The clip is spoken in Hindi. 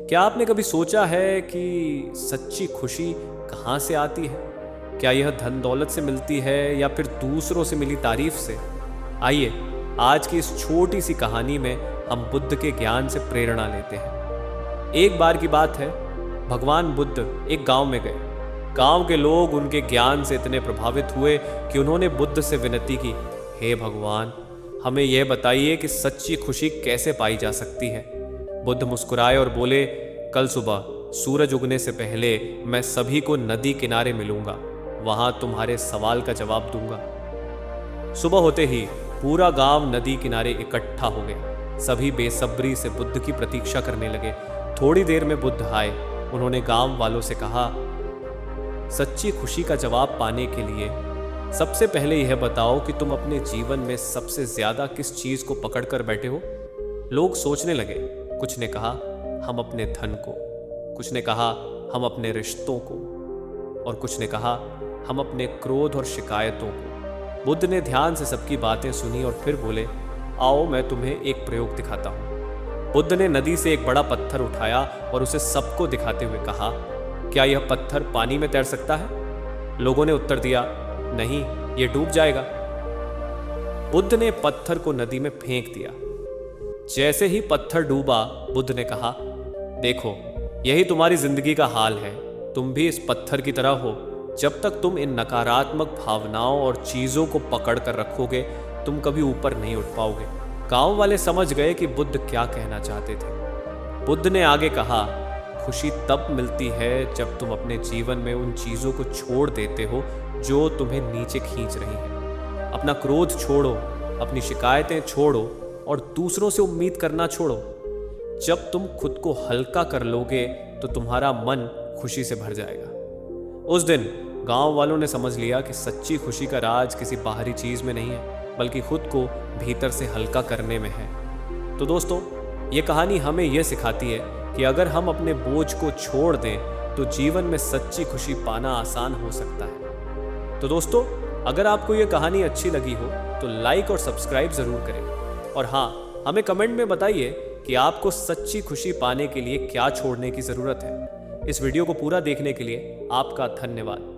क्या आपने कभी सोचा है कि सच्ची खुशी कहाँ से आती है? क्या यह धन दौलत से मिलती है या फिर दूसरों से मिली तारीफ से? आइए आज की इस छोटी सी कहानी में हम बुद्ध के ज्ञान से प्रेरणा लेते हैं। एक बार की बात है, भगवान बुद्ध एक गांव में गए। गांव के लोग उनके ज्ञान से इतने प्रभावित हुए कि उन्होंने बुद्ध से विनती की, हे भगवान, हमें यह बताइए कि सच्ची खुशी कैसे पाई जा सकती है। बुद्ध मुस्कुराए और बोले, कल सुबह सूरज उगने से पहले मैं सभी को नदी किनारे मिलूंगा, वहां तुम्हारे सवाल का जवाब दूंगा। सुबह होते ही पूरा गांव नदी किनारे इकट्ठा हो गया। सभी बेसब्री से बुद्ध की प्रतीक्षा करने लगे। थोड़ी देर में बुद्ध आए। उन्होंने गांव वालों से कहा, सच्ची खुशी का जवाब पाने के लिए सबसे पहले यह बताओ कि तुम अपने जीवन में सबसे ज्यादा किस चीज को पकड़ कर बैठे हो। लोग सोचने लगे। कुछ ने कहा हम अपने धन को, कुछ ने कहा हम अपने रिश्तों को, और कुछ ने कहा हम अपने क्रोध और शिकायतों को। बुद्ध ने ध्यान से सबकी बातें सुनी और फिर बोले, आओ मैं तुम्हें एक प्रयोग दिखाता हूं। बुद्ध ने नदी से एक बड़ा पत्थर उठाया और उसे सबको दिखाते हुए कहा, क्या यह पत्थर पानी में तैर सकता है? लोगों ने उत्तर दिया, नहीं, यह डूब जाएगा। बुद्ध ने पत्थर को नदी में फेंक दिया। जैसे ही पत्थर डूबा, बुद्ध ने कहा, देखो, यही तुम्हारी जिंदगी का हाल है। तुम भी इस पत्थर की तरह हो। जब तक तुम इन नकारात्मक भावनाओं और चीजों को पकड़ कर रखोगे, तुम कभी ऊपर नहीं उठ पाओगे। गांव वाले समझ गए कि बुद्ध क्या कहना चाहते थे। बुद्ध ने आगे कहा, खुशी तब मिलती है जब तुम अपने जीवन में उन चीजों को छोड़ देते हो जो तुम्हें नीचे खींच रही हैं। अपना क्रोध छोड़ो, अपनी शिकायतें छोड़ो और दूसरों से उम्मीद करना छोड़ो। जब तुम खुद को हल्का कर लोगे तो तुम्हारा मन खुशी से भर जाएगा। उस दिन गांव वालों ने समझ लिया कि सच्ची खुशी का राज किसी बाहरी चीज में नहीं है, बल्कि खुद को भीतर से हल्का करने में है। तो दोस्तों, ये कहानी हमें यह सिखाती है कि अगर हम अपने बोझ को छोड़ दें तो जीवन में सच्ची खुशी पाना आसान हो सकता है। तो दोस्तों, अगर आपको ये कहानी अच्छी लगी हो तो लाइक और सब्सक्राइब जरूर करें। और हाँ, हमें कमेंट में बताइए कि आपको सच्ची खुशी पाने के लिए क्या छोड़ने की जरूरत है। इस वीडियो को पूरा देखने के लिए आपका धन्यवाद।